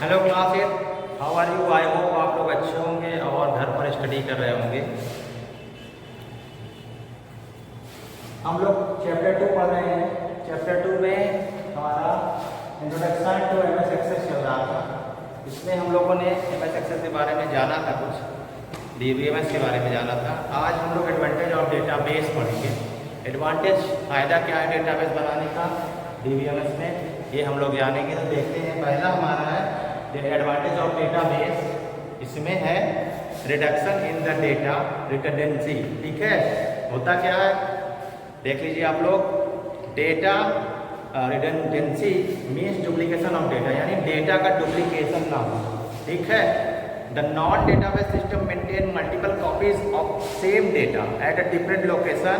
Hello class 8, how are you? I hope आप लोग अच्छे होंगे और घर पर स्टडी कर रहे होंगे। हम लोग चैप्टर 2 पढ़ रहे हैं। चैप्टर 2 में हमारा इंट्रोडक्शन टू एमएस एक्सेस चल रहा था। इसमें हम लोगों ने एमएस एक्सेस के बारे में जाना था, कुछ डीबीएमएस के बारे में जाना था। आज हम लोग एडवांटेज ऑफ डेटाबेस पढ़ेंगे। एडवांटेज, फ़ायदा क्या है डेटाबेस बनाने का डीबीएमएस में, ये हम लोग जानेंगे। तो देखते हैं, पहला हमारा है एडवांटेज ऑफ डेटाबेस। इसमें है reduction in the data redundancy. ठीक है, होता क्या है देख लीजिए आप लोग। Data redundancy means duplication of data, यानी डेटा का डुप्लीकेशन ना हो। ठीक है, the non database system maintain multiple copies of same data at a different location,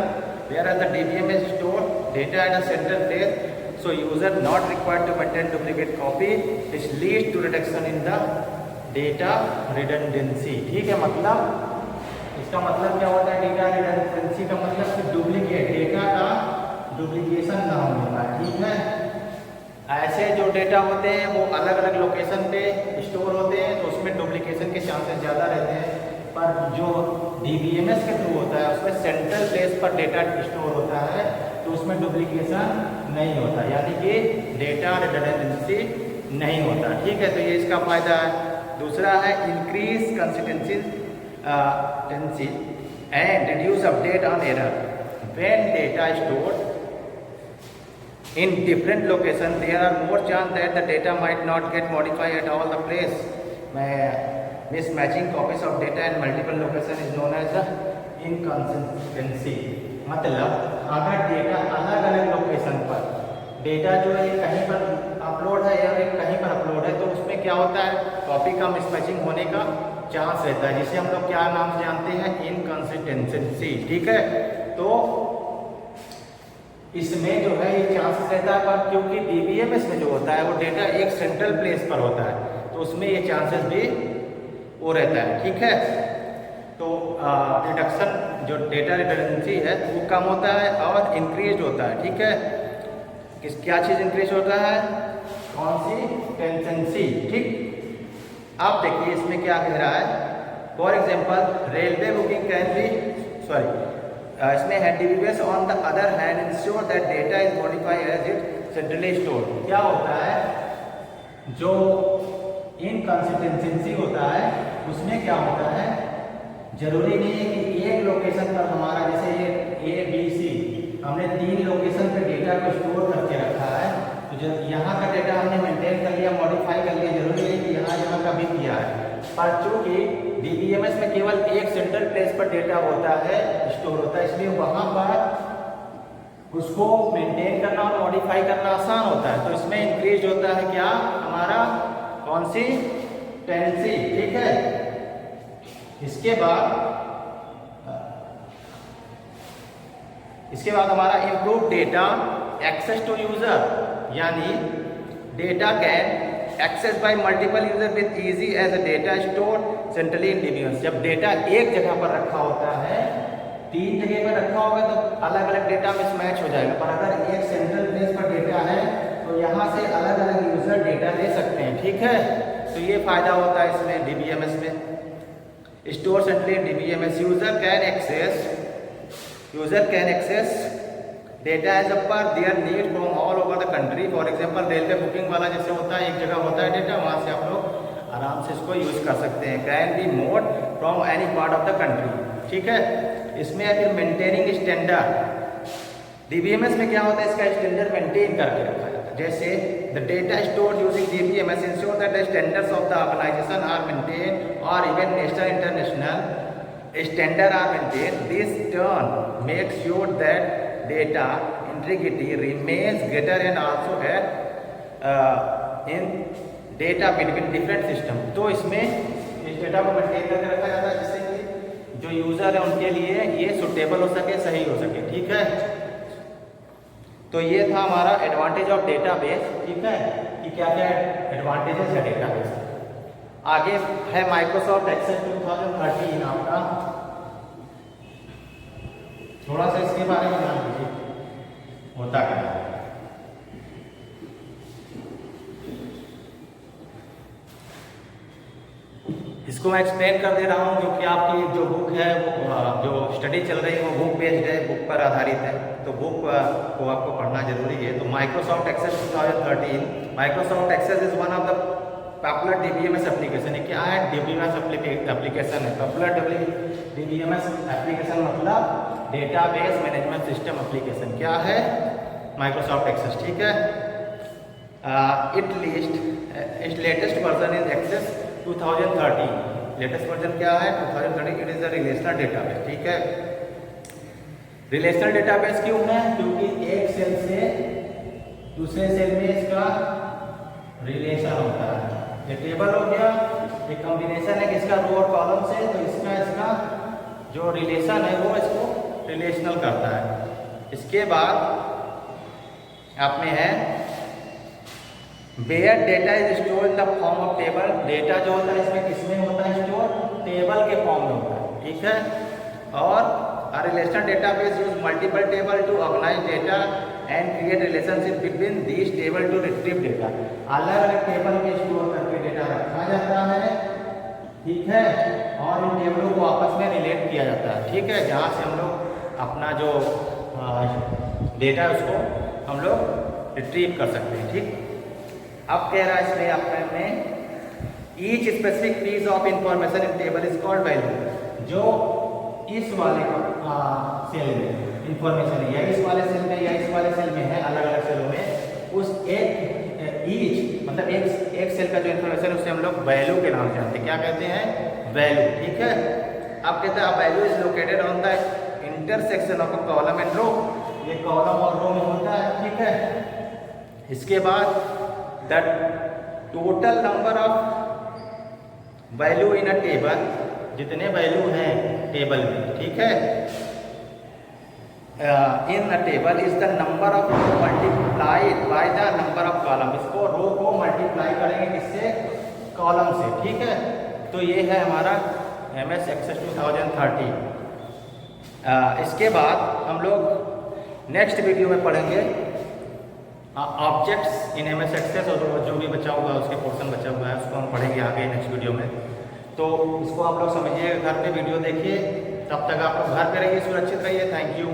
whereas the DBMS store data at a central place, so user not required to maintain duplicate copy, which leads to reduction in the data redundancy। ठीक है, मतलब इसका मतलब क्या होता है? Data redundancy का मतलब कि डुप्लीकेट डेटा का डुप्लीकेशन ना होने का। ठीक है, ऐसे जो डेटा होते हैं वो अलग अलग लोकेशन पे स्टोर होते हैं, तो उसमें डुप्लीकेशन के चांसेस ज़्यादा रहते हैं। पर जो डीबीएमएस के थ्रू होता है उसमें सेंट्रल प्लेस पर डेटा स्टोर होता है, तो उसमें डुप्लीकेशन नहीं होता, यानी कि डेटा रिडंडेंसी नहीं होता। ठीक है, तो ये इसका फायदा है। दूसरा है increase consistency and reduce update on error. When data stored in different location, there are more chance that the data might not get modified at all the place. Mismatching copies of data in multiple location is known as inconsistency। मतलब अगर data अलग अलग location पर data जो है कहीं पर upload है या कहीं पर अपलोड है, तो उसमें क्या होता है? कॉपी का मिसमैचिंग होने का चांस रहता है, जिसे हम लोग क्या नाम से जानते हैं? इनकंसिस्टेंसी। ठीक है, तो इसमें जो है ये चांसेस रहता है, पर क्योंकि डीबीएमएस में जो होता है वो डेटा एक सेंट्रल प्लेस पर होता है, तो उसमें ये चांसेस भी वो रहता है। ठीक है, तो रिडक्शन जो डेटा रिडंडेंसी है वो कम होता है और इंक्रीज होता है। ठीक है, क्या चीज़ इंक्रीज होता है? कंसिस्टेंसी। ठीक, अब देखिए इसमें क्या कह रहा है। For example railway booking can be इसमें है DBMS on the other hand ensure that data is modified as it centrally store. क्या होता है? जो इनकंसिस्टेंसी होता है उसमें क्या होता है, जरूरी नहीं है कि एक लोकेशन पर हमारा, जैसे ये ए बी सी, हमने 3 लोकेशन पे डेटा को स्टोर करके रखा है, तो जब यहाँ का डेटा हमने मेंटेन कर लिया, मॉडिफाई कर लिया, जरूरी नहीं कि यहाँ का भी किया है। पर चूंकि डीबीएमएस में केवल एक सेंट्रल प्लेस पर डेटा होता है, स्टोर होता है, इसलिए वहां पर उसको मेंटेन करना और मॉडिफाई करना आसान होता है। तो इसमें इंक्रीज होता है क्या हमारा? कंसिस्टेंसी। ठीक है, इसके बाद हमारा improve data access to user, यानी data can access by multiple user with easy as a data store centrally in DBMS. जब डेटा एक जगह पर रखा होता है, 3 जगह पर रखा होगा तो अलग अलग डेटा मिसमैच हो जाएगा, पर अगर एक सेंट्रल प्लेस पर डेटा है तो यहाँ से अलग अलग यूजर डेटा ले सकते हैं। ठीक है, तो ये फायदा होता है इसमें डीबीएमएस में। Store centrally in DBMS, user can access data as per their need from all over the country. For example railway booking वाला जैसे होता है, एक जगह होता है डेटा, वहाँ से आप लोग आराम से इसको यूज कर सकते हैं। Can be mode from any part of the country. ठीक है, इसमें फिर मेंटेनिंग स्टैंडर्ड, डीबीएमएस में क्या होता है? इसका स्टैंडर्ड मेंटेन करके रखा जाता है। जैसे the data store using DBMS ensure that the standards of the organisation are maintain और even national international standard are maintain. This turn make sure that data integrity remains greater and also है in data between different system। तो इसमें इस data को maintain करके रखा जाता है, जिससे कि जो यूजर है उनके लिए ये सुटेबल हो सके, सही हो सके। ठीक है, तो ये था हमारा एडवांटेज ऑफ डेटाबेस। ठीक है, कि क्या क्या एडवांटेजेस है डेटाबेस। आगे है माइक्रोसॉफ्ट एक्सेल 2013 आपका, थोड़ा सा इसके बारे में जान लीजिए होता क्या है। इसको मैं एक्सप्लेन कर दे रहा हूँ क्योंकि आपकी जो बुक है वो जो स्टडी चल रही है वो बुक बेस्ड है, बुक पर आधारित है, तो बुक को आपको पढ़ना जरूरी है। तो Microsoft access 2013, Microsoft access is one of the popular DBMS application है। क्या है? डीबीएमएस एप्लीकेशन है। पॉपुलर डीबीएमएस एप्लीकेशन मतलब डेटाबेस मैनेजमेंट सिस्टम एप्लीकेशन। क्या है? माइक्रोसॉफ्ट एक्सेस, ठीक है। It latest version is access 2013। Latest version क्या है? 2013। It is the relational database, ठीक है। रिलेशनल डेटाबेस क्यों है? क्योंकि एक सेल से दूसरे सेल में इसका रिलेशन होता है। ये टेबल हो गया, एक कॉम्बिनेशन है किसका? रो और कॉलम से, तो इसका जो रिलेशन है वो इसको रिलेशनल करता है। इसके बाद आप में है where data is store in the form of table. Data जो होता है इसमें किसमें होता है स्टोर? टेबल के फॉर्म में होता है, ठीक है। और a relational database use multiple table to organize data and create relationship between these table to retrieve data। अलग अलग टेबल में स्टोर करके डेटा रखा जाता है, ठीक है, और इन टेबलों को आपस में रिलेट किया जाता है, ठीक है, जहाँ से हम लोग अपना जो डेटा है उसको हम लोग रिट्रीव कर सकते हैं, ठीक। अब कह रहा है इसमें अपने each specific piece of information in table is called value. जो इस वाले सेल में इंफॉर्मेशन है या इस वाले सेल में या इस वाले सेल में है, अलग अलग सेलों में, उस ईच मतलब एक सेल का जो इंफॉर्मेशन है उसे हम लोग वैल्यू के नाम से जानते हैं। क्या कहते हैं? वैल्यू, ठीक है। अब कहते हैं value is located on the intersection of a column and row. ये कॉलम और रो में होता है, ठीक है। इसके बाद the total number of value in a table, जितने वैल्यू हैं टेबल में, ठीक है, in a table is the number of row multiplied by the number of column. इसको रो को मल्टीप्लाई करेंगे किससे? कॉलम से, ठीक है। तो ये है हमारा MS एक्सेस 2013। इसके बाद हम लोग नेक्स्ट वीडियो में पढ़ेंगे ऑब्जेक्ट्स इन MS एक्सेस, और जो भी बचा हुआ है उसके पोर्शन बचा हुआ है उसको हम पढ़ेंगे आगे नेक्स्ट वीडियो में। तो इसको आप लोग समझिए, घर पे वीडियो देखिए, तब तक आप लोग घर पे रहिए, सुरक्षित रहिए। Thank you.